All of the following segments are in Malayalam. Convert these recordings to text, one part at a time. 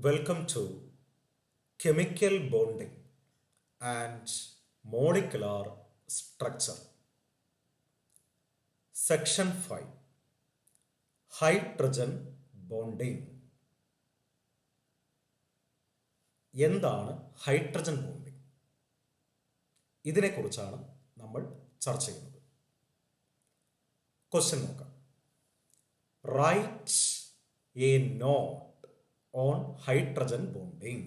Welcome to Chemical Bonding and Molecular Structure. Section 5 Hydrogen Bonding. എന്താണ് ഹൈഡ്രജൻ ബോണ്ടിങ്? ഇതിനെക്കുറിച്ചാണ് നമ്മൾ ചർച്ച ചെയ്യുന്നത്. ക്വസ്റ്റ്യൻ നോക്കാം. Write a note on hydrogen bonding.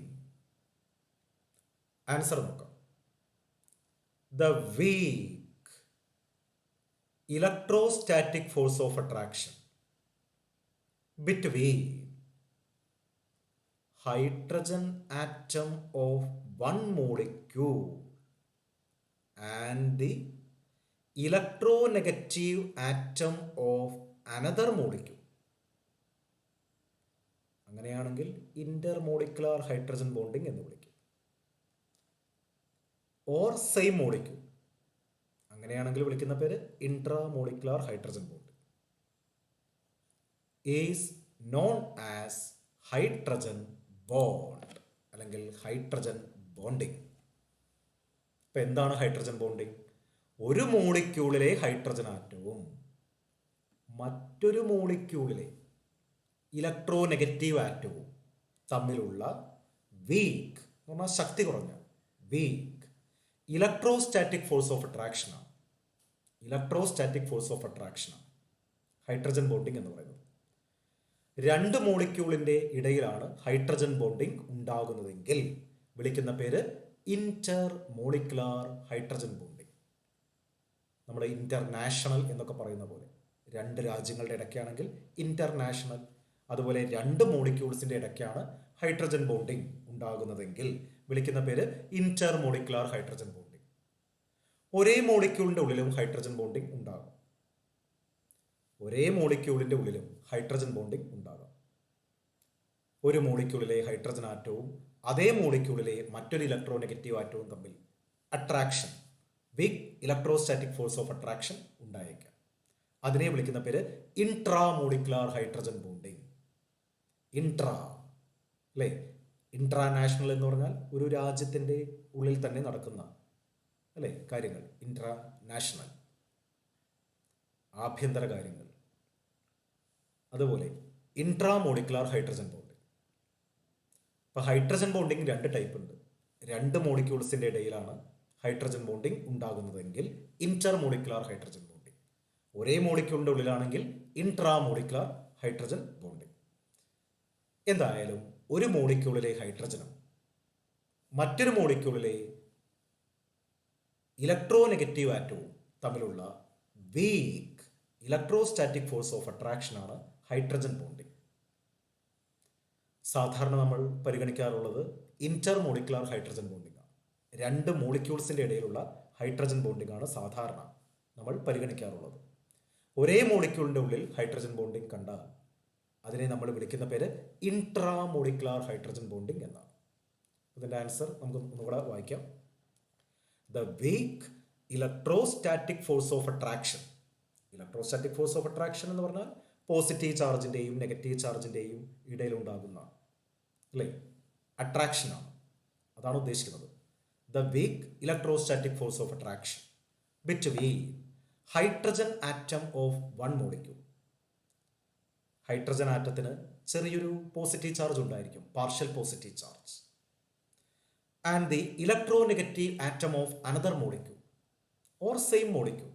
Answer നോക്കാം. The weak electrostatic force of attraction between hydrogen atom of one molecule and the electronegative atom of another molecule. അങ്ങനെയാണെങ്കിൽ ഇന്റർമോളിക്കുലാർ ഹൈഡ്രജൻ ബോണ്ടിങ് എന്ന് വിളിക്കും. ഓർ സെയിം മോളിക്യൂൾ, അങ്ങനെയാണെങ്കിൽ വിളിക്കുന്ന പേര് intramolecular hydrogen bond is known as hydrogen bond അല്ലെങ്കിൽ ഹൈഡ്രജൻ ബോണ്ടിങ്. ഇപ്പം എന്താണ് ഹൈഡ്രജൻ ബോണ്ടിങ്? ഒരു മോളിക്യൂളിലെ ഹൈഡ്രജൻ ആറ്റവും മറ്റൊരു മോളിക്യൂളിലെ ഇലക്ട്രോനെഗറ്റീവ് ആറ്റവും തമ്മിലുള്ള വീക്ക് എന്ന് പറഞ്ഞാൽ ശക്തി കുറഞ്ഞ വീക്ക് ഇലക്ട്രോസ്റ്റാറ്റിക് ഫോഴ്സ് ഓഫ് അട്രാക്ഷനാണ്. ഇലക്ട്രോസ്റ്റാറ്റിക് ഫോഴ്സ് ഓഫ് അട്രാക്ഷനാണ് ഹൈഡ്രജൻ ബോണ്ടിങ് എന്ന് പറയുന്നത്. രണ്ട് മോളിക്യൂളിൻ്റെ ഇടയിലാണ് ഹൈഡ്രജൻ ബോണ്ടിങ് ഉണ്ടാകുന്നതെങ്കിൽ വിളിക്കുന്ന പേര് ഇന്റർ മോളിക്കുലാർ ഹൈഡ്രജൻ ബോണ്ടിങ്. നമ്മുടെ ഇന്റർനാഷണൽ എന്നൊക്കെ പറയുന്ന പോലെ രണ്ട് രാജ്യങ്ങളുടെ ഇടയ്ക്കാണെങ്കിൽ ഇന്റർനാഷണൽ, അതുപോലെ രണ്ട് മോളിക്യൂൾസിൻ്റെ ഇടയ്ക്കാണ് ഹൈഡ്രജൻ ബോണ്ടിങ് ഉണ്ടാകുന്നതെങ്കിൽ വിളിക്കുന്ന പേര് ഇന്റർ മോളിക്കുലാർ ഹൈഡ്രജൻ ബോണ്ടിങ്. ഒരേ മോളിക്യൂളിൻ്റെ ഉള്ളിലും ഹൈഡ്രജൻ ബോണ്ടിങ് ഉണ്ടാകും. ഒരേ മോളിക്യൂളിൻ്റെ ഉള്ളിലും ഹൈഡ്രജൻ ബോണ്ടിങ് ഉണ്ടാകാം. ഒരു മോളിക്യൂളിലെ ഹൈഡ്രജൻ ആറ്റവും അതേ മോളിക്യൂളിലെ മറ്റൊരു ഇലക്ട്രോനെഗറ്റീവ് ആറ്റവും തമ്മിൽ attraction, weak electrostatic force of attraction ഉണ്ടായേക്കാം. അതിനെ വിളിക്കുന്ന പേര് ഇൻട്രാമോളിക്കുലാർ ഹൈഡ്രജൻ ബോണ്ടിങ്. ഇൻട്രാ അല്ലേ, ഇൻട്രാനാഷണൽ എന്ന് പറഞ്ഞാൽ ഒരു രാജ്യത്തിൻ്റെ ഉള്ളിൽ തന്നെ നടക്കുന്ന അല്ലേ കാര്യങ്ങൾ. ഇൻട്രാനാഷണൽ ആഭ്യന്തര കാര്യങ്ങൾ. അതുപോലെ ഇൻട്രാമോളിക്കുലാർ ഹൈഡ്രജൻ ബോണ്ടിങ്. ഇപ്പോൾ ഹൈഡ്രജൻ ബോണ്ടിങ് രണ്ട് ടൈപ്പ് ഉണ്ട്. രണ്ട് മോളിക്യൂൾസിൻ്റെ ഇടയിലാണ് ഹൈഡ്രജൻ ബോണ്ടിങ് ഉണ്ടാകുന്നതെങ്കിൽ ഇന്റർമോളിക്കുലാർ ഹൈഡ്രജൻ ബോണ്ടിങ്. ഒരേ മോളിക്യൂളിൻ്റെ ഉള്ളിലാണെങ്കിൽ ഇൻട്രാമോളിക്കുലാർ ഹൈഡ്രജൻ ബോണ്ടിങ്. എന്തായാലും ഒരു മോളിക്യൂളിലെ ഹൈഡ്രജനും മറ്റൊരു മോളിക്യൂളിലെ ഇലക്ട്രോനെഗറ്റീവ് ആറ്റവും തമ്മിലുള്ള വീക്ക് ഇലക്ട്രോസ്റ്റാറ്റിക് ഫോഴ്സ് ഓഫ് അട്രാക്ഷനാണ് ഹൈഡ്രജൻ ബോണ്ടിങ്. സാധാരണ നമ്മൾ പരിഗണിക്കാറുള്ളത് ഇന്റർമോളിക്കുലാർ ഹൈഡ്രജൻ ബോണ്ടിങ് ആണ്. രണ്ട് മോളിക്യൂൾസിൻ്റെ ഇടയിലുള്ള ഹൈഡ്രജൻ ബോണ്ടിങ് ആണ് സാധാരണ നമ്മൾ പരിഗണിക്കാറുള്ളത്. ഒരേ മോളിക്യൂളിൻ്റെ ഉള്ളിൽ ഹൈഡ്രജൻ ബോണ്ടിങ് കണ്ടാൽ അതിനെ നമ്മൾ വിളിക്കുന്ന പേര് ഇൻട്രാമോളിക്കുലാർ ഹൈഡ്രജൻ ബോണ്ടിങ് എന്നാണ്. ഇതിൻ്റെ ആൻസർ നമുക്ക് ഒന്നുകൂടെ വായിക്കാം. The weak electrostatic force of attraction. Electrostatic force of attraction എന്ന് പറഞ്ഞാൽ പോസിറ്റീവ് ചാർജിൻ്റെയും നെഗറ്റീവ് ചാർജിൻ്റെയും ഇടയിലുണ്ടാകുന്ന അല്ലേ അട്രാക്ഷനാണ്. അതാണ് ഉദ്ദേശിക്കുന്നത്. The weak electrostatic force of attraction between hydrogen atom of one molecule. Hydrogen ആറ്റത്തിന് ചെറിയൊരു പോസിറ്റീവ് ചാർജ് ഉണ്ടായിരിക്കും, partial positive charge, and the electronegative atom of another molecule or same molecule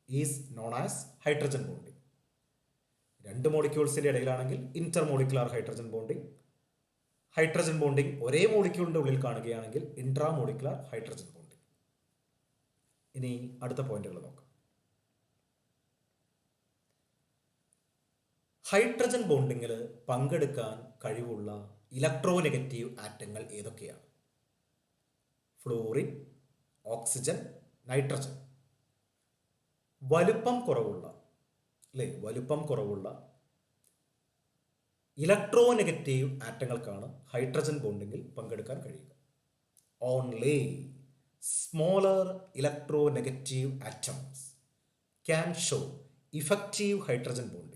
is known as hydrogen bonding. രണ്ട് മോളിക്യൂൾസിൻ്റെ ഇടയിലാണെങ്കിൽ intermolecular hydrogen bonding. Hydrogen bonding ഒരേ മോളിക്യൂളിൻ്റെ ഉള്ളിൽ കാണുകയാണെങ്കിൽ ഇൻട്രാമോളിക്കുലാർ ഹൈഡ്രജൻ ബോണ്ടിങ്. ഇനി അടുത്ത പോയിന്റുകൾ നോക്കാം. ഹൈഡ്രജൻ ബോണ്ടിങ്ങിൽ പങ്കെടുക്കാൻ കഴിവുള്ള ഇലക്ട്രോനെഗറ്റീവ് ആറ്റങ്ങൾ ഏതൊക്കെയാണ്? Fluorine, oxygen, nitrogen. വലുപ്പം കുറവുള്ള ഇലക്ട്രോനെഗറ്റീവ് ആറ്റങ്ങൾക്കാണ് ഹൈഡ്രജൻ ബോണ്ടിങ്ങിൽ പങ്കെടുക്കാൻ കഴിയുക. Only smaller electronegative atoms can show effective hydrogen bonding.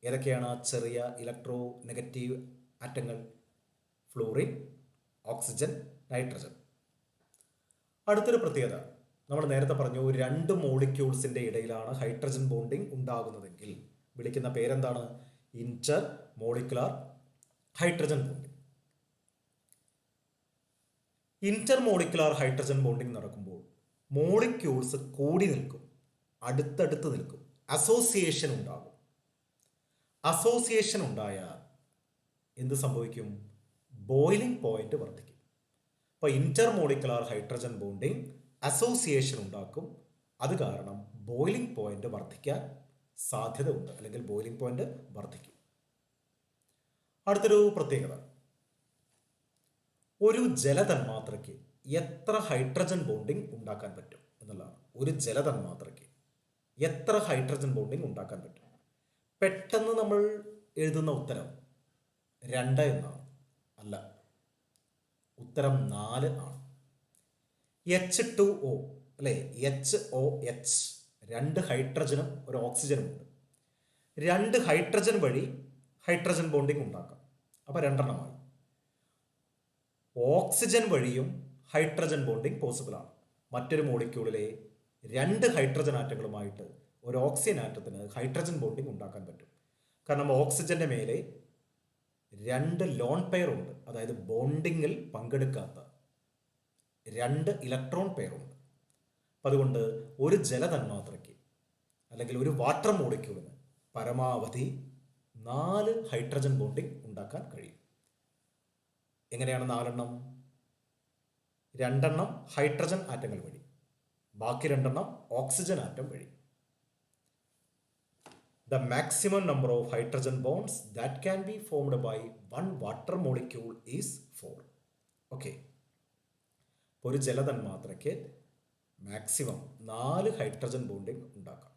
ഏതൊക്കെയാണ് ചെറിയ ഇലക്ട്രോ നെഗറ്റീവ് ആറ്റങ്ങൾ? Fluorine, oxygen, nitrogen. അടുത്തൊരു പ്രത്യേകത, നമ്മൾ നേരത്തെ പറഞ്ഞു രണ്ട് മോളിക്യൂൾസിൻ്റെ ഇടയിലാണ് ഹൈഡ്രജൻ ബോണ്ടിങ് ഉണ്ടാകുന്നതെങ്കിൽ വിളിക്കുന്ന പേരെന്താണ്? Inter molecular hydrogen bonding. Inter molecular hydrogen bonding നടക്കുമ്പോൾ മോളിക്യൂൾസ് കൂടി നിൽക്കും, അടുത്തടുത്ത് നിൽക്കും, അസോസിയേഷൻ ഉണ്ടാകും. അസോസിയേഷൻ ഉണ്ടായാൽ എന്ത് സംഭവിക്കും? ബോയിലിംഗ് പോയിന്റ് വർദ്ധിക്കും. അപ്പോൾ Inter molecular hydrogen bonding association ഉണ്ടാക്കും. അത് കാരണം ബോയിലിംഗ് പോയിന്റ് വർദ്ധിക്കാൻ സാധ്യത ഉണ്ട്, അല്ലെങ്കിൽ ബോയിലിംഗ് പോയിന്റ് വർദ്ധിക്കും. അടുത്തൊരു പ്രത്യേകത, ഒരു ജലതന്മാത്രയ്ക്ക് എത്ര ഹൈഡ്രജൻ ബോണ്ടിങ് ഉണ്ടാക്കാൻ പറ്റും എന്നുള്ളതാണ്. ഒരു ജലതന്മാത്രയ്ക്ക് എത്ര ഹൈഡ്രജൻ ബോണ്ടിങ് ഉണ്ടാക്കാൻ പറ്റും? പെട്ടെന്ന് നമ്മൾ എഴുതുന്ന ഉത്തരം 2 എന്നാണ്. അല്ല, ഉത്തരം 4 ആണ്. H2O അല്ലേ, HOH, 2 ഹൈഡ്രജനും ഒരു ഓക്സിജനും ഉണ്ട്. 2 ഹൈഡ്രജൻ വഴി ഹൈഡ്രജൻ ബോണ്ടിങ് ഉണ്ടാക്കാം. അപ്പോൾ 2 എണ്ണമായി. ഓക്സിജൻ വഴിയും ഹൈഡ്രജൻ ബോണ്ടിങ് പോസിബിൾ ആണ്. മറ്റൊരു മോളിക്യൂളിലെ 2 ഹൈഡ്രജൻ ആറ്റങ്ങളുമായിട്ട് ഒരു ഓക്സിജൻ ആറ്റത്തിന് ഹൈഡ്രജൻ ബോണ്ടിങ് ഉണ്ടാക്കാൻ പറ്റും. കാരണം ഓക്സിജന്റെ മേലെ 2 ലോൺ പെയർ ഉണ്ട്, അതായത് ബോണ്ടിങ്ങിൽ പങ്കെടുക്കാത്ത 2 ഇലക്ട്രോൺ പെയർ ഉണ്ട്. അപ്പം അതുകൊണ്ട് ഒരു ജലതന്മാത്രയ്ക്ക് അല്ലെങ്കിൽ ഒരു വാട്ടർ മോളിക്യൂളിന് പരമാവധി 4 ഹൈഡ്രജൻ ബോണ്ടിങ് ഉണ്ടാക്കാൻ കഴിയും. എങ്ങനെയാണ് 4 എണ്ണം? 2 എണ്ണം ഹൈഡ്രജൻ ആറ്റങ്ങൾ വഴി, ബാക്കി 2 എണ്ണം ഓക്സിജൻ ആറ്റം വഴി. The maximum number of hydrogen bonds that can be formed by one water molecule is 4. Okay. ഒരു ജലതന്മാത്രയ്ക്ക് മാക്സിമം 4 ഹൈഡ്രജൻ ബോണ്ടിങ് ഉണ്ടാക്കാം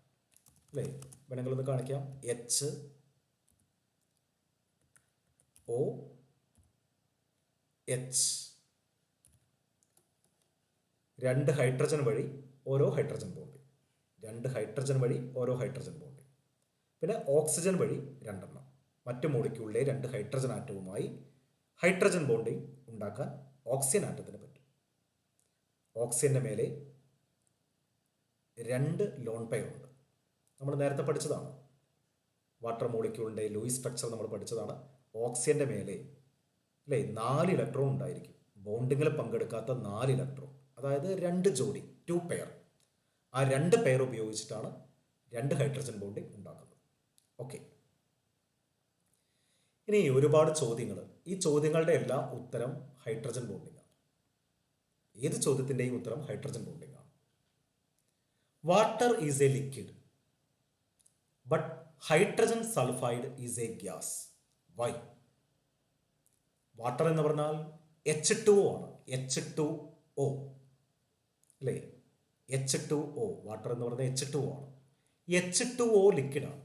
അല്ലേ? വേണമെങ്കിലൊന്ന് കാണിക്കാം. HOH, 2 ഹൈഡ്രജൻ വഴി ഓരോ ഹൈഡ്രജൻ ബോണ്ടിങ്, 2 ഹൈഡ്രജൻ വഴി ഓരോ ഹൈഡ്രജൻ ബോണ്ടിങ്. പിന്നെ ഓക്സിജൻ വഴി 2 എണ്ണം. മറ്റു മോളിക്യൂളിലെ 2 ഹൈഡ്രജൻ ആറ്റവുമായി ഹൈഡ്രജൻ ബോണ്ടിങ് ഉണ്ടാക്കാൻ ഓക്സിജൻ ആറ്റത്തിന് പറ്റും. ഓക്സിജന്റെ മേലെ 2 ലോൺ പെയർ ഉണ്ട്. നമ്മൾ നേരത്തെ പഠിച്ചതാണ്, വാട്ടർ മോളിക്യൂളിൻ്റെ ലൂയിസ് സ്ട്രക്ചർ നമ്മൾ പഠിച്ചതാണ്. ഓക്സിജന്റെ മേലെ അല്ലേ 4 ഇലക്ട്രോൺ ഉണ്ടായിരിക്കും, ബോണ്ടിങ്ങിൽ പങ്കെടുക്കാത്ത 4 ഇലക്ട്രോൺ, അതായത് 2 ജോഡി, 2 പെയർ. ആ 2 പെയർ ഉപയോഗിച്ചിട്ടാണ് 2 ഹൈഡ്രജൻ ബോണ്ടിങ് ഉണ്ടാക്കുന്നത്. ഓക്കെ. ഇനി ഒരുപാട് ചോദ്യങ്ങൾ, ഈ ചോദ്യങ്ങളുടെ എല്ലാം ഉത്തരം ഹൈഡ്രജൻ ബോണ്ടിങ് ആണ്. ഏത് ചോദ്യത്തിൻ്റെയും ഉത്തരം ഹൈഡ്രജൻ ബോണ്ടിങ് ആണ്. Water is a liquid but hydrogen sulphide is a gas. Why? Water എന്ന് പറഞ്ഞാൽ H2O ആണ്, H2O അല്ലേ? H2O, വാട്ടർ എന്ന് പറഞ്ഞാൽ H2O ആണ്. H2O ലിക്വിഡാണ്.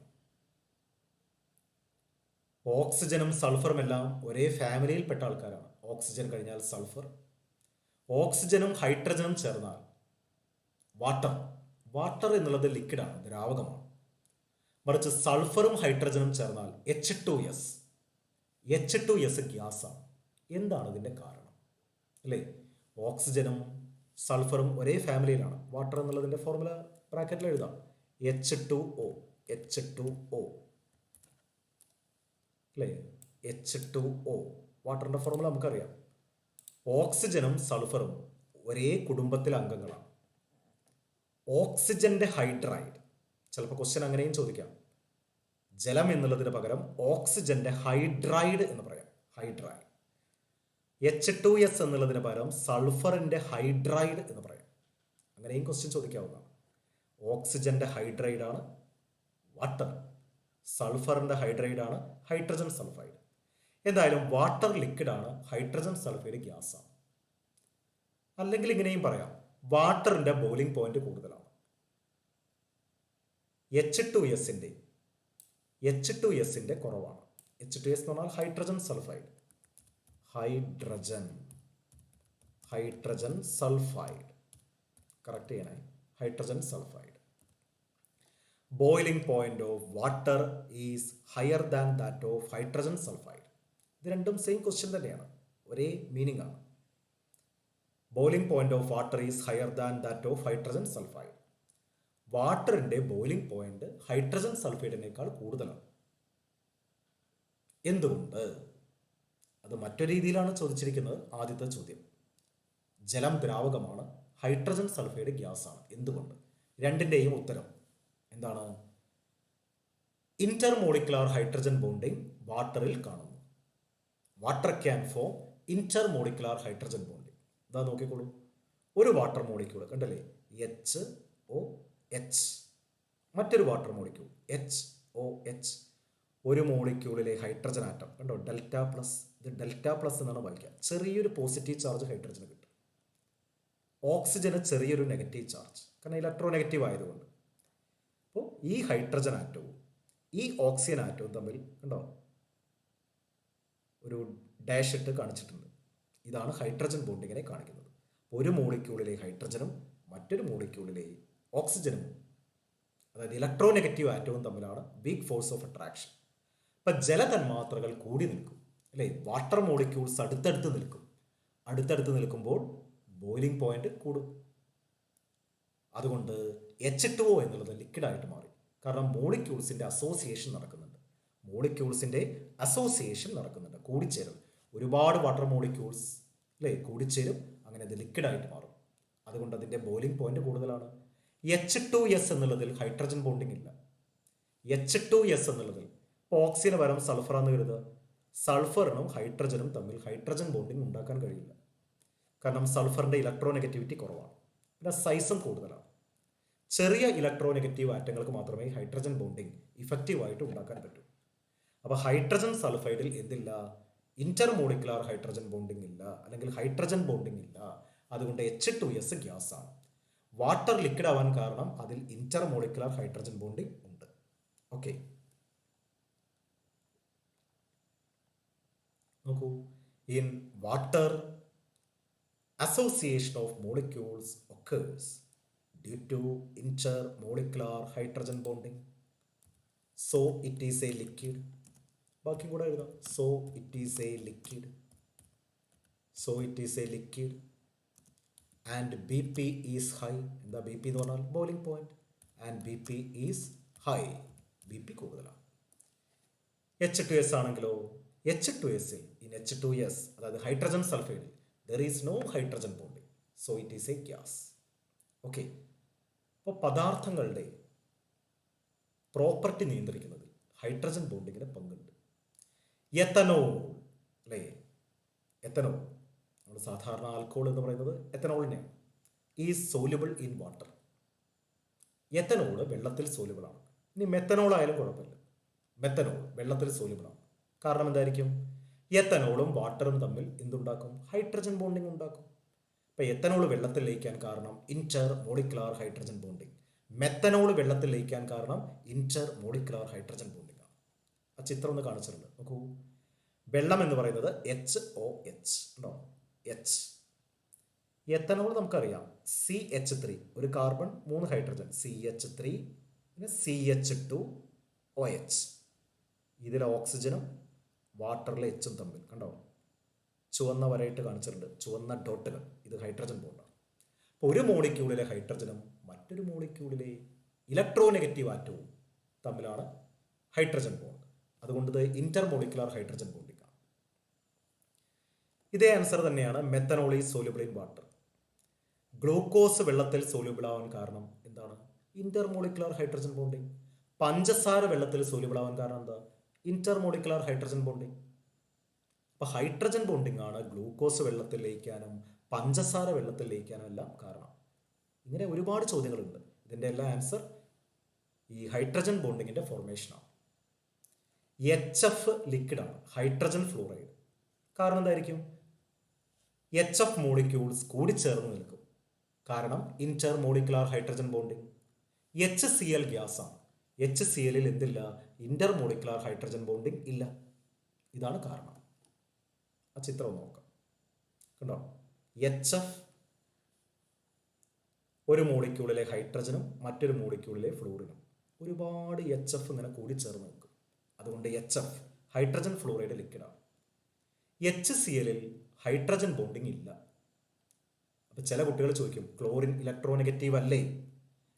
ഓക്സിജനും സൾഫറും എല്ലാം ഒരേ ഫാമിലിയിൽപ്പെട്ട ആൾക്കാരാണ്. ഓക്സിജൻ കഴിഞ്ഞാൽ സൾഫർ. ഓക്സിജനും ഹൈഡ്രജനും ചേർന്നാൽ വാട്ടർ. വാട്ടർ എന്നുള്ളത് ലിക്വിഡാണ്, ദ്രാവകമാണ്. മറിച്ച് സൾഫറും ഹൈഡ്രജനും ചേർന്നാൽ H2S. H2S ഗ്യാസാണ്. എന്താണ് ഇതിൻ്റെ കാരണം അല്ലേ? ഓക്സിജനും സൾഫറും ഒരേ ഫാമിലിയിലാണ്. വാട്ടർ എന്നുള്ളതിൻ്റെ ഫോർമുല ബ്രാക്കറ്റിൽ എഴുതാം, H2O, H2O അല്ലേ? H2O, വാട്ടറിൻ്റെ ഫോർമുല നമുക്കറിയാം. ഓക്സിജനും സൾഫറും ഒരേ കുടുംബത്തിലെ അംഗങ്ങളാണ്. ഓക്സിജന്റെ ഹൈഡ്രൈഡ്, ചിലപ്പോൾ ക്വസ്റ്റ്യൻ അങ്ങനെയും ചോദിക്കാം. ജലം എന്നുള്ളതിന് പകരം ഓക്സിജന്റെ ഹൈഡ്രൈഡ് എന്ന് പറയാം, ഹൈഡ്രൈഡ്. H2S എന്നുള്ളതിന് പകരം സൾഫറിന്റെ ഹൈഡ്രൈഡ് എന്ന് പറയാം. അങ്ങനെയും ക്വസ്റ്റ്യൻ ചോദിക്കാവുന്നതാണ്. ഓക്സിജന്റെ ഹൈഡ്രൈഡാണ് വാട്ടർ, സൾഫറിന്റെ ഹൈഡ്രൈഡാണ് ഹൈഡ്രജൻ സൾഫൈഡ്. എന്തായാലും വാട്ടർ ലിക്വിഡാണ്, ഹൈഡ്രജൻ സൾഫൈഡ് ഗ്യാസാണ്. അല്ലെങ്കിൽ ഇങ്ങനെയും പറയാം, വാട്ടറിന്റെ ബോയിലിംഗ് പോയിന്റ് കൂടുതലാണ്. H2Sന്റെ കുറവാണ്. H2S എന്ന് പറഞ്ഞാൽ hydrogen sulphide, hydrogen sulphide correct ചെയ്യണേ, hydrogen sulphide. Boiling point of water is higher than that of hydrogen sulphide. ഇത് രണ്ടും സെയിം ക്വസ്റ്റ്യൻ തന്നെയാണ്, ഒരേ മീനിങ് ആണ്. Boiling point of water is higher than that of hydrogen sulphide. വാട്ടറിൻ്റെ ബോയിലിംഗ് പോയിന്റ് ഹൈഡ്രജൻ സൾഫൈഡിനേക്കാൾ കൂടുതലാണ്. എന്തുകൊണ്ട്? അത് മറ്റൊരു രീതിയിലാണ് ചോദിച്ചിരിക്കുന്നത്. ആദ്യത്തെ ചോദ്യം, ജലം ദ്രാവകമാണ്, ഹൈഡ്രജൻ സൾഫൈഡ് ഗ്യാസ് ആണ്. എന്തുകൊണ്ട്? രണ്ടിൻ്റെയും ഉത്തരം എന്താണ്? ഇന്റർമോളിക്കുലാർ ഹൈഡ്രജൻ ബോണ്ടിങ് വാട്ടറിൽ കാണുന്നു. Water can form intermolecular hydrogen bonding. ഇതാ നോക്കിക്കോളൂ, ഒരു വാട്ടർ മോളിക്യൂൾ കണ്ടല്ലേ, HOH, മറ്റൊരു വാട്ടർ മോളിക്യൂൾ HOH. ഒരു മോളിക്യൂളിലെ ഹൈഡ്രജൻ ആറ്റം കണ്ടോ, ഡെൽറ്റ പ്ലസ്. ഇത് ഡെൽറ്റ പ്ലസ് എന്നാണ് വായിക്കുക. ചെറിയൊരു പോസിറ്റീവ് ചാർജ് ഹൈഡ്രജന് കിട്ടും. ഓക്സിജന് ചെറിയൊരു നെഗറ്റീവ് ചാർജ്, കാരണം ഇലക്ട്രോ നെഗറ്റീവ് ആയതുകൊണ്ട്. അപ്പോൾ ഈ ഹൈഡ്രജൻ ആറ്റവും ഈ ഓക്സിജൻ ആറ്റവും തമ്മിൽ കണ്ടോ ഒരു ഡാഷ് ഇട്ട് കാണിച്ചിട്ടുണ്ട്. ഇതാണ് ഹൈഡ്രജൻ ബോണ്ടിങ്ങിനെ കാണിക്കുന്നത്. ഒരു മോളിക്യൂളിലെ ഹൈഡ്രജനും മറ്റൊരു മോളിക്യൂളിലെ ഓക്സിജനും, അതായത് ഇലക്ട്രോ നെഗറ്റീവ് ആറ്റവും തമ്മിലാണ് ബിഗ് ഫോഴ്സ് ഓഫ് അട്രാക്ഷൻ. ഇപ്പം ജലതന്മാത്രകൾ കൂടി നിൽക്കും അല്ലേ, വാട്ടർ മോളിക്യൂൾസ് അടുത്തടുത്ത് നിൽക്കും. അടുത്തടുത്ത് നിൽക്കുമ്പോൾ ബോയിലിംഗ് പോയിന്റ് കൂടും. അതുകൊണ്ട് H2O എന്നുള്ളത് ലിക്വിഡായിട്ട് മാറി. കാരണം മോളിക്യൂൾസിൻ്റെ അസോസിയേഷൻ നടക്കുന്നുണ്ട്, കൂടിച്ചേരും. ഒരുപാട് വാട്ടർ മോളിക്യൂൾസ് അല്ലേ കൂടിച്ചേരും, അങ്ങനെ അത് ലിക്വിഡായിട്ട് മാറും. അതുകൊണ്ട് അതിൻ്റെ ബോയിലിംഗ് പോയിന്റ് കൂടുതലാണ്. H2S എന്നുള്ളതിൽ ഹൈഡ്രജൻ ബോണ്ടിങ് ഇല്ല. H2S എന്നുള്ളതിൽ ഇപ്പോൾ ഓക്സിജന് പകരം സൾഫറാന്ന് കരുതുക, സൾഫറിനും ഹൈഡ്രജനും തമ്മിൽ ഹൈഡ്രജൻ ബോണ്ടിങ് ഉണ്ടാക്കാൻ കഴിയില്ല. കാരണം സൾഫറിൻ്റെ ഇലക്ട്രോ നെഗറ്റിവിറ്റി കുറവാണ്, പിന്നെ സൈസും കൂടുതലാണ്. ചെറിയ ഇലക്ട്രോ നെഗറ്റീവ് ആറ്റങ്ങൾക്ക് മാത്രമേ ഹൈഡ്രജൻ ബോണ്ടിങ് ഇഫക്റ്റീവായിട്ട് ഉണ്ടാക്കാൻ പറ്റൂ. അപ്പോൾ ഹൈഡ്രജൻ സൾഫൈഡിൽ എന്തില്ല? ഇന്റർമോളിക്കുലാർ ഹൈഡ്രജൻ ബോണ്ടിങ് ഇല്ല, അല്ലെങ്കിൽ ഹൈഡ്രജൻ ബോണ്ടിങ് ഇല്ല. അതുകൊണ്ട് H2S ഗ്യാസ് ആണ്. വാട്ടർ ലിക്വിഡ് ആവാൻ കാരണം അതിൽ ഇന്റർമോളിക്കുലാർ ഹൈഡ്രജൻ ബോണ്ടിങ് ഉണ്ട്. ഓക്കെ, നോക്കൂ, in water association of molecules occurs due to intermolecular hydrogen bonding. So it is a liquid. ബാക്കി കൂടെ എഴുതാം. So it is a liquid. And BP is high. എന്താ BP എന്ന് പറഞ്ഞാൽ boiling point. And BP is high. BP കൂടുതലാണ്. H2S ആണെങ്കിലോ, H2Sൽ in H2S അതായത് hydrogen സൾഫൈഡിൽ there is no hydrogen bonding, so it is a gas. Okay, അപ്പോൾ പദാർത്ഥങ്ങളുടെ പ്രോപ്പർട്ടി നിയന്ത്രിക്കുന്നതിൽ ഹൈഡ്രജൻ ബോണ്ടിങ്ങിന് പങ്കുണ്ട്. എത്തനോൾ അല്ലേ, എത്തനോൾ നമ്മൾ സാധാരണ ആൽക്കോൾ എന്ന് പറയുന്നത് എത്തനോളിനെയാണ്. Is soluble in water. Ethanol വെള്ളത്തിൽ സോല്യുബിളാണ്. ഇനി മെത്തനോൾ ആയാലും കുഴപ്പമില്ല, മെത്തനോൾ വെള്ളത്തിൽ സോല്യുബിളാണ്. കാരണം എന്തായിരിക്കും? എത്തനോളും വാട്ടറും തമ്മിൽ എന്തുണ്ടാക്കും? ഹൈഡ്രജൻ ബോണ്ടിങ് ഉണ്ടാക്കും. ഇപ്പം എത്തനോൾ വെള്ളത്തിൽ ലയിക്കാൻ കാരണം inter molecular hydrogen bonding. Methanol വെള്ളത്തിൽ ലയിക്കാൻ കാരണം ഇന്റർ മോളിക്കുലാർ ഹൈഡ്രജൻ ബോണ്ടിങ് ആണ്. ആ ചിത്രം ഒന്ന് കാണിച്ചിട്ടുണ്ട്, നോക്കൂ. വെള്ളം എന്ന് പറയുന്നത് HOH ഉണ്ടോ, H. എത്തനോൾ നമുക്കറിയാം CH3, ഒരു കാർബൺ 3 ഹൈഡ്രജൻ, CH3, പിന്നെ CH2OH. ഇതിലെ ഓക്സിജനും വാട്ടറിലെ എച്ചും തമ്മിൽ കണ്ടോ ചുവന്ന വരയിട്ട് കാണിച്ചിട്ടുണ്ട്, ചുവന്ന ഡോട്ടുകൾ. ഇത് ഹൈഡ്രജൻ ബോണ്ടാണ്. അപ്പോൾ ഒരു മോളിക്യൂളിലെ ഹൈഡ്രജനും മറ്റൊരു മോളിക്യൂളിലെ ഇലക്ട്രോ നെഗറ്റീവ് ആറ്റവും തമ്മിലാണ് ഹൈഡ്രജൻ ബോണ്ട്. അതുകൊണ്ട് ഇത് ഇന്റർമോളിക്കുലാർ ഹൈഡ്രജൻ ബോണ്ടിങ് ആണ്. ഇതേ ആൻസർ തന്നെയാണ് methanol is soluble in water. Glucose വെള്ളത്തിൽ സോല്യുബിൾ ആവാൻ കാരണം എന്താണ്? Intermolecular hydrogen bonding. പഞ്ചസാര വെള്ളത്തിൽ സോല്യുബിൾ ആവാൻ കാരണം എന്താ? Intermolecular hydrogen bonding. അപ്പോൾ ഹൈഡ്രജൻ ബോണ്ടിങ് ആണ് ഗ്ലൂക്കോസ് വെള്ളത്തിൽ ലയിക്കാനും പഞ്ചസാര വെള്ളത്തിൽ ലയിക്കാനും എല്ലാം കാരണം. ഇങ്ങനെ ഒരുപാട് ചോദ്യങ്ങളുണ്ട്. ഇതിൻ്റെ എല്ലാ ആൻസർ ഈ ഹൈഡ്രജൻ ബോണ്ടിങ്ങിൻ്റെ ഫോർമേഷനാണ്. HF ലിക്വിഡാണ്, ഹൈഡ്രജൻ ഫ്ലൂറൈഡ്. കാരണം എന്തായിരിക്കും? HF മോളിക്യൂൾസ് കൂടിച്ചേർന്ന് നിൽക്കും, കാരണം intermolecular hydrogen bonding. HCl gas ആണ്. HClൽ എന്തില്ല? ഇന്റർമോളിക്കുലാർ ഹൈഡ്രജൻ ബോണ്ടിങ് ഇല്ല. ഇതാണ് കാരണം. ആ ചിത്രം നോക്കാം, കണ്ടോ. HF ഒരു മോളിക്യൂളിലെ ഹൈഡ്രജനും മറ്റൊരു മോളിക്യൂളിലെ ഫ്ലൂറിനും ഒരുപാട് HF ഇങ്ങനെ കൂടിച്ചേർന്ന് നിൽക്കും. അതുകൊണ്ട് HF ഹൈഡ്രജൻ ഫ്ലൂറൈഡ് ലിക്വിഡാണ്. HClൽ ഹൈഡ്രജൻ ബോണ്ടിങ് ഇല്ല. അപ്പോൾ ചില കുട്ടികൾ ചോദിക്കും, ക്ലോറിൻ ഇലക്ട്രോനെഗറ്റീവ് അല്ലേ?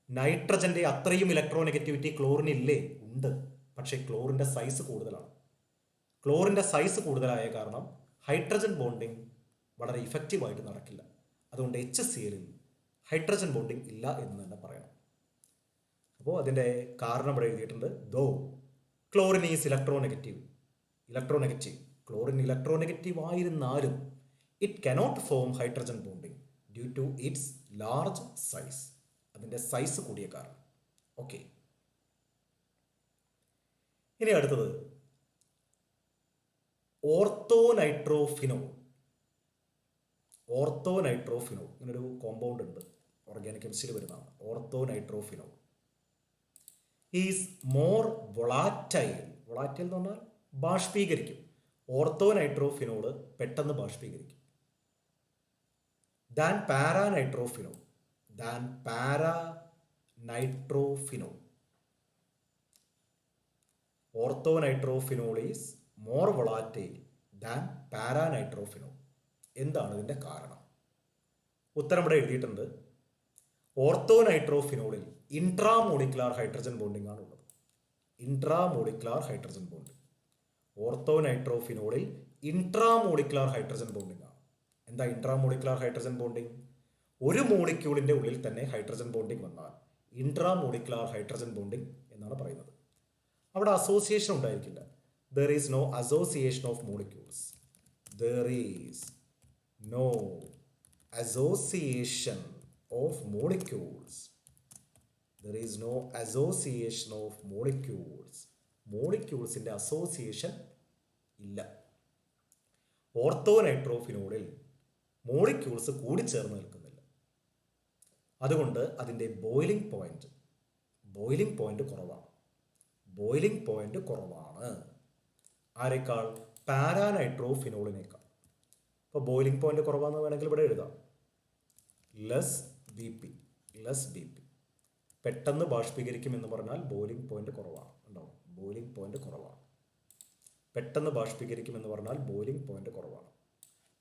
നൈട്രജൻ്റെ അത്രയും ഇലക്ട്രോനെഗറ്റിവിറ്റി ക്ലോറിൻ ഇല്ലേ? ഉണ്ട്. പക്ഷേ ക്ലോറിൻ്റെ സൈസ് കൂടുതലാണ്. ക്ലോറിൻ്റെ സൈസ് കൂടുതലായ കാരണം ഹൈഡ്രജൻ ബോണ്ടിങ് വളരെ ഇഫക്റ്റീവായിട്ട് നടക്കില്ല. അതുകൊണ്ട് HCl-ൽ ഹൈഡ്രജൻ ബോണ്ടിങ് ഇല്ല എന്ന് തന്നെ പറയണം. അപ്പോൾ അതിൻ്റെ കാരണം ഇവിടെ എഴുതിയിട്ടുണ്ട്. Though chlorine is electronegative. Chlorine electronegative ആയിരുന്നാലും it cannot form hydrogen bonding due to its large size. അതിൻ്റെ സൈസ് കൂടിയ കാരണം. ഓക്കെ, ഇനി അടുത്തത് ഓർത്തോനൈട്രോഫിനോൾ. ഇങ്ങനൊരു കോമ്പൗണ്ട് ഉണ്ട്, ഓർഗാനിക് കെമിസ്ട്രിയിൽ വരുന്നതാണ്. Orthonitrophenol is more volatile. Volatile എന്ന് പറഞ്ഞാൽ ബാഷ്പീകരിക്കും. ഓർത്തോനൈട്രോഫിനോൾ പെട്ടെന്ന് ബാഷ്പീകരിക്കും. Than paranitrophenol. Orthonitrophenol is more volatile than paranitrophenol. എന്താണ് ഇതിൻ്റെ കാരണം? ഉത്തരം ഇവിടെ എഴുതിയിട്ടുണ്ട്. ഓർത്തോനൈട്രോഫിനോളിൽ ഇൻട്രാമോളിക്കുലാർ ഹൈഡ്രജൻ ബോണ്ടിങ് ആണ് ഉള്ളത്. ഓർത്തോനൈട്രോഫിനോളിൽ ഇൻട്രാമോളിക്കുലാർ ഹൈഡ്രജൻ ബോണ്ടിങ് ആണ്. എന്താ ഇൻട്രാമോളിക്കുലാർ ഹൈഡ്രജൻ ബോണ്ടിങ്? ഒരു മോളിക്യൂളിൻ്റെ ഉള്ളിൽ തന്നെ ഹൈഡ്രജൻ ബോണ്ടിങ് വന്നാൽ ഇൻട്രാമോളിക്കുലാർ ഹൈഡ്രജൻ ബോണ്ടിങ് എന്നാണ് പറയുന്നത്. അവിടെ അസോസിയേഷൻ ഉണ്ടായിരിക്കില്ല. There is no association of molecules. There is no association of molecules. മോളിക്യൂൾസിൻ്റെ അസോസിയേഷൻ ഇല്ല. ഓർത്തോനൈട്രോഫിനോളിൽ മോളിക്യൂൾസ് കൂടിച്ചേർന്ന് നിൽക്കുന്നില്ല. അതുകൊണ്ട് അതിൻ്റെ ബോയിലിംഗ് പോയിന്റ് കുറവാണ്. ആരെക്കാൾ? പാരാനൈട്രോഫിനോളിനേക്കാൾ. അപ്പോൾ ബോയിലിംഗ് പോയിന്റ് കുറവാന്ന് വേണമെങ്കിൽ ഇവിടെ എഴുതാം. Less B P. പെട്ടെന്ന് ബാഷ്പീകരിക്കും എന്ന് പറഞ്ഞാൽ ബോയിലിംഗ് പോയിന്റ് കുറവാണ്. ഉണ്ടാവും, ബോയിലിംഗ് പോയിന്റ് കുറവാണ്. പെട്ടെന്ന് ബാഷ്പീകരിക്കും എന്ന് പറഞ്ഞാൽ ബോയിലിംഗ് പോയിന്റ് കുറവാണ്.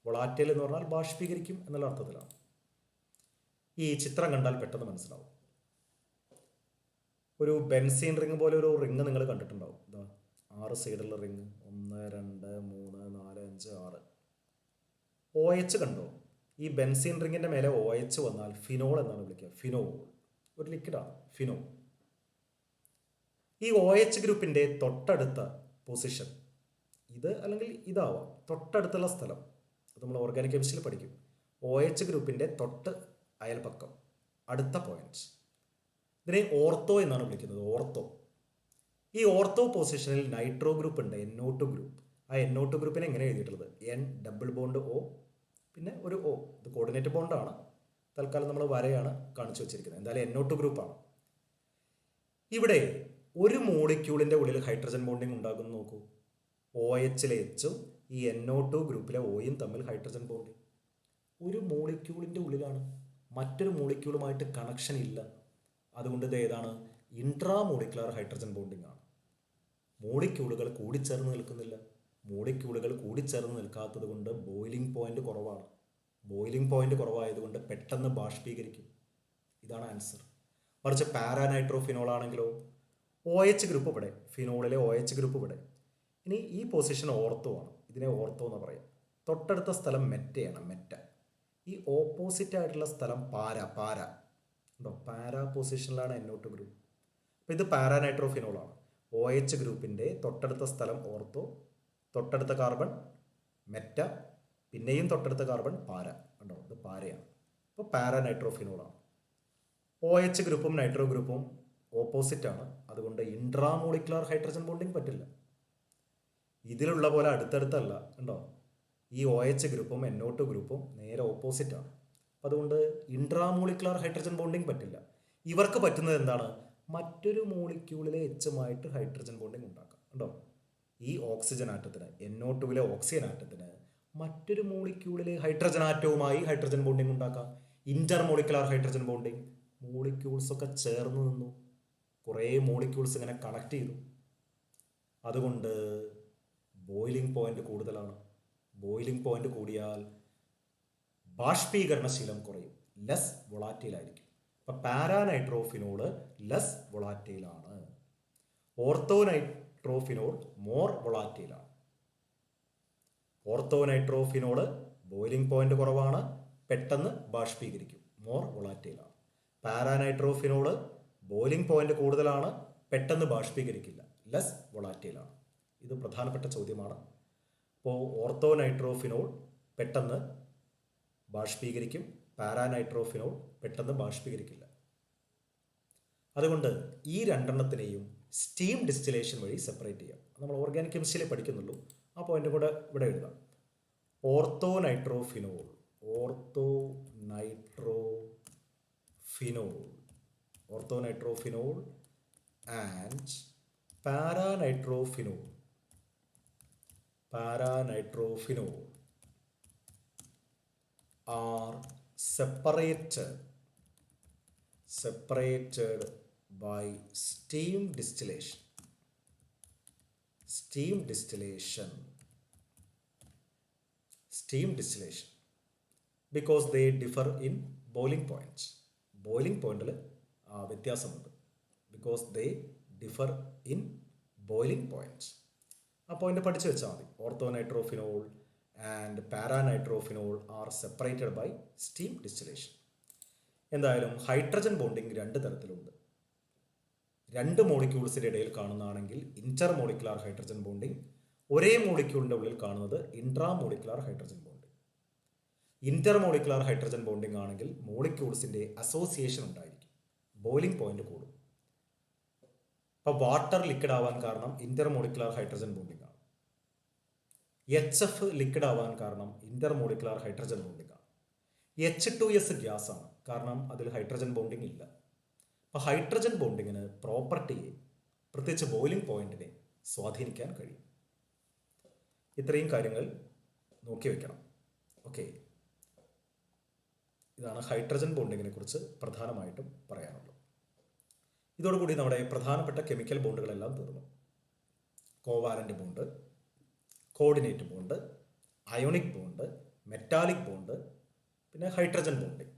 വൊളാറ്റൈൽ എന്ന് പറഞ്ഞാൽ ബാഷ്പീകരിക്കും എന്നുള്ള അർത്ഥത്തിലാണ്. ഈ ചിത്രം കണ്ടാൽ പെട്ടെന്ന് മനസ്സിലാവും. ഒരു ബെൻസീൻ റിങ് പോലെ ഒരു റിങ് നിങ്ങൾ കണ്ടിട്ടുണ്ടാവും. ഇതാ 6 സൈഡുള്ള റിങ്, 1 2 3 4 5 6. OH കണ്ടോ? ഈ ബെൻസീൻ റിങ്ങിൻ്റെ മേലെ OH വന്നാൽ ഫിനോൾ എന്നാണ് വിളിക്കുക. ഫിനോൾ ഒരു ലിക്വിഡാണ്, ഫിനോൾ. ഈ OH ഗ്രൂപ്പിൻ്റെ തൊട്ടടുത്ത പൊസിഷൻ ഇത് അല്ലെങ്കിൽ ഇതാവാം. തൊട്ടടുത്തുള്ള സ്ഥലം അത് നമ്മൾ ഓർഗാനിക് കെമിസ്ട്രിയിൽ പഠിക്കും. OH ഗ്രൂപ്പിൻ്റെ തൊട്ട് അയൽപക്കം, അടുത്ത പോയിന്റ്, ഇതിനെ ഓർത്തോ എന്നാണ് വിളിക്കുന്നത്. ഈ ഓർത്തോ പൊസിഷനിൽ നൈട്രോ ഗ്രൂപ്പ് ഉണ്ട്, NO2 ഗ്രൂപ്പ്. ആ NO2 ഗ്രൂപ്പിനെ എങ്ങനെ എഴുതിയിട്ടുള്ളത്? N ഡബിൾ ബോണ്ട് O പിന്നെ ഒരു O. ഇത് കോർഡിനേറ്റ് ബോണ്ടാണ്. തൽക്കാലം നമ്മൾ വരയാണ് കാണിച്ചു വെച്ചിരിക്കുന്നത്. എന്തായാലും NO2 ഗ്രൂപ്പാണ്. ഇവിടെ ഒരു മോളിക്യൂളിൻ്റെ ഉള്ളിൽ ഹൈഡ്രജൻ ബോണ്ടിങ് ഉണ്ടാകുന്നു നോക്കൂ. OHലെ Hഉം ഈ NO2 ഗ്രൂപ്പിലെ Oയും തമ്മിൽ ഹൈഡ്രജൻ ബോണ്ടിങ്. ഒരു മോളിക്യൂളിൻ്റെ ഉള്ളിലാണ്, മറ്റൊരു മോളിക്യൂളുമായിട്ട് കണക്ഷൻ ഇല്ല. അതുകൊണ്ട് ഇത് ഏതാണ്? ഇൻട്രാമോളിക്കുലാർ ഹൈഡ്രജൻ ബോണ്ടിങ് ആണ്. മോളിക്യൂളുകൾ കൂടിച്ചേർന്ന് നിൽക്കാത്തത് കൊണ്ട് ബോയിലിംഗ് പോയിന്റ് കുറവാണ്. ബോയിലിംഗ് പോയിന്റ് കുറവായതുകൊണ്ട് പെട്ടെന്ന് ബാഷ്പീകരിക്കും. ഇതാണ് ആൻസർ. മറിച്ച് പാരാനൈട്രോഫിനോൾ ആണെങ്കിലോ OH ഗ്രൂപ്പ് ഇവിടെ, ഫിനോളിലെ OH ഗ്രൂപ്പ് ഇവിടെ. ഇനി ഈ പൊസിഷൻ ഓർത്തോ ആണ്. ഇതിനെ ഓർത്തോ എന്ന് പറയാം. തൊട്ടടുത്ത സ്ഥലം മെറ്റയാണ്, മെറ്റ. ഈ ഓപ്പോസിറ്റ് ആയിട്ടുള്ള സ്ഥലം പാര ഉണ്ടോ? പാരാ പൊസിഷനിലാണ് NO2 ഗ്രൂപ്പ്. അപ്പോൾ ഇത് പാരാനൈട്രോഫിനോളാണ്. OH ഗ്രൂപ്പിൻ്റെ തൊട്ടടുത്ത സ്ഥലം ഓർത്തോ, തൊട്ടടുത്ത കാർബൺ മെറ്റ, പിന്നെയും തൊട്ടടുത്ത കാർബൺ പാര. ഉണ്ടോ? ഇത് പാരയാണ്. അപ്പോൾ പാരാനൈട്രോഫിനോളാണ്. OH ഗ്രൂപ്പും നൈട്രോ ഗ്രൂപ്പും ഓപ്പോസിറ്റാണ്. അതുകൊണ്ട് ഇൻട്രാമോളിക്കുലാർ ഹൈഡ്രജൻ ബോണ്ടിങ് പറ്റില്ല. ഇതിലുള്ള പോലെ അടുത്തടുത്തല്ല. ഉണ്ടോ? ഈ OH ഗ്രൂപ്പും NO2 ഗ്രൂപ്പും നേരെ ഓപ്പോസിറ്റാണ്. അപ്പം അതുകൊണ്ട് ഇൻട്രാമോളിക്കുലാർ ഹൈഡ്രജൻ ബോണ്ടിങ് പറ്റില്ല. ഇവർക്ക് പറ്റുന്നത് എന്താണ്? മറ്റൊരു മോളിക്യൂളിലെ Hമായിട്ട് ഹൈഡ്രജൻ ബോണ്ടിങ് ഉണ്ടാക്കാം. ഉണ്ടോ? ഈ ഓക്സിജൻ ആറ്റത്തിന്, NO2വിലെ ഓക്സിജൻ ആറ്റത്തിന് മറ്റൊരു മോളിക്യൂളിലെ ഹൈഡ്രജൻ ആറ്റവുമായി ഹൈഡ്രജൻ ബോണ്ടിങ് ഉണ്ടാക്കാം. Intermolecular hydrogen bonding. മോളിക്യൂൾസൊക്കെ ചേർന്ന് നിന്നു, കുറേ മോളിക്യൂൾസ് ഇങ്ങനെ കണക്ട് ചെയ്തു. അതുകൊണ്ട് ബോയിലിംഗ് പോയിന്റ് കൂടുതലാണ്. ബോയിലിംഗ് പോയിന്റ് കൂടിയാൽ ബാഷ്പീകരണശീലം കുറയും, ലെസ് വൊളാറ്റൈലായിരിക്കും. അപ്പം പാരാനൈട്രോഫിനോൾ ലെസ് വൊളാറ്റൈലാണ്. ഓർത്തോനൈട്രോഫിനോൾ മോർ വൊളാറ്റൈലാണ്. ഓർത്തോനൈട്രോഫിനോൾ ബോയിലിംഗ് പോയിന്റ് കുറവാണ്, പെട്ടെന്ന് ബാഷ്പീകരിക്കും, മോർ വൊളാറ്റൈലാണ്. പാരാനൈട്രോഫിനോൾ ബോയിലിംഗ് പോയിന്റ് കൂടുതലാണ്, പെട്ടെന്ന് ബാഷ്പീകരിക്കില്ല, ലെസ് വൊളാറ്റൈലാണ്. ഇത് പ്രധാനപ്പെട്ട ചോദ്യമാണ്. അപ്പോൾ ഓർത്തോനൈട്രോഫിനോൾ പെട്ടെന്ന് ബാഷ്പീകരിക്കും, പാരാനൈട്രോഫിനോൾ പെട്ടെന്ന് ബാഷ്പീകരിക്കില്ല. അതുകൊണ്ട് ഈ രണ്ടെണ്ണത്തിനെയും സ്റ്റീം ഡിസ്റ്റിലേഷൻ വഴി സെപ്പറേറ്റ് ചെയ്യാം. നമ്മൾ ഓർഗാനിക് കെമിസ്ട്രിയിലേ പഠിക്കുന്നുള്ളൂ. ആ പോയിന്റ് കൂടെ ഇവിടെ എഴുതാം. ഓർത്തോനൈട്രോഫിനോൾ and പാരാനൈട്രോഫിനോൾ are separated by steam distillation because they differ in boiling points. boiling point വ്യത്യാസമുണ്ട്. because they differ in boiling points. ആ പോയിന്റ് പഠിച്ചു വെച്ചാൽ മതി. Orthonitrophenol and paranitrophenol are separated by steam distillation. എന്തായാലും ഹൈഡ്രജൻ ബോണ്ടിങ് രണ്ട് തരത്തിലുണ്ട്. രണ്ട് മോളിക്യൂൾസിൻ്റെ ഇടയിൽ കാണുന്നതാണെങ്കിൽ ഇന്റർ മോളിക്കുലാർ ഹൈഡ്രജൻ ബോണ്ടിങ്, ഒരേ മോളിക്യൂളിൻ്റെ ഉള്ളിൽ കാണുന്നത് intra molecular hydrogen bonding. Inter molecular hydrogen bonding ആണെങ്കിൽ മോളിക്യൂൾസിൻ്റെ അസോസിയേഷൻ ഉണ്ടായിരിക്കും, ബോയിലിംഗ് പോയിന്റ് കൂടും. അപ്പോൾ വാട്ടർ ലിക്വിഡ് ആവാൻ കാരണം ഇന്റർ മോളിക്കുലാർ ഹൈഡ്രജൻ ബോണ്ടിങ് ആണ്. HF ലിക്വിഡ് ആവാൻ കാരണം ഇന്റർ മോളിക്കുലാർ ഹൈഡ്രജൻ ബോണ്ടിങ് ആണ്. H2S ഗ്യാസ് ആണ്, കാരണം അതിൽ ഹൈഡ്രജൻ ബോണ്ടിങ് ഇല്ല. അപ്പോൾ ഹൈഡ്രജൻ ബോണ്ടിങ്ങിന് പ്രോപ്പർട്ടിയെ, പ്രത്യേകിച്ച് ബോയിലിംഗ് പോയിന്റിനെ സ്വാധീനിക്കാൻ കഴിയും. ഇത്രയും കാര്യങ്ങൾ നോക്കി വെക്കണം. ഓക്കെ, ഇതാണ് ഹൈഡ്രജൻ ബോണ്ടിങ്ങിനെ കുറിച്ച് പ്രധാനമായിട്ടും പറയാനുള്ളത്. ഇതോടുകൂടി നമ്മുടെ പ്രധാനപ്പെട്ട കെമിക്കൽ ബോണ്ടുകളെല്ലാം തീർന്നു. Covalent bond, coordinate bond, ionic bond, metallic bond, പിന്നെ ഹൈഡ്രജൻ ബോണ്ടിങ്.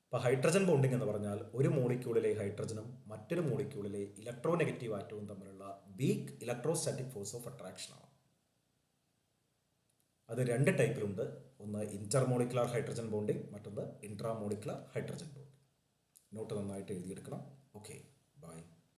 അപ്പോൾ ഹൈഡ്രജൻ ബോണ്ടിങ് എന്ന് പറഞ്ഞാൽ ഒരു മോളിക്യൂളിലെ ഹൈഡ്രജനും മറ്റൊരു മോളിക്യൂളിലെ ഇലക്ട്രോനെഗറ്റീവ് ആറ്റവും തമ്മിലുള്ള weak electrostatic force of attraction ആണ്. അത് രണ്ട് ടൈപ്പിലുണ്ട്. ഒന്ന് ഇന്റർ മോളിക്കുലാർ ഹൈഡ്രജൻ ബോണ്ടിങ്, മറ്റൊന്ന് intra molecular hydrogen bonding. Note നന്നായിട്ട് എഴുതിയെടുക്കണം. Okay, by.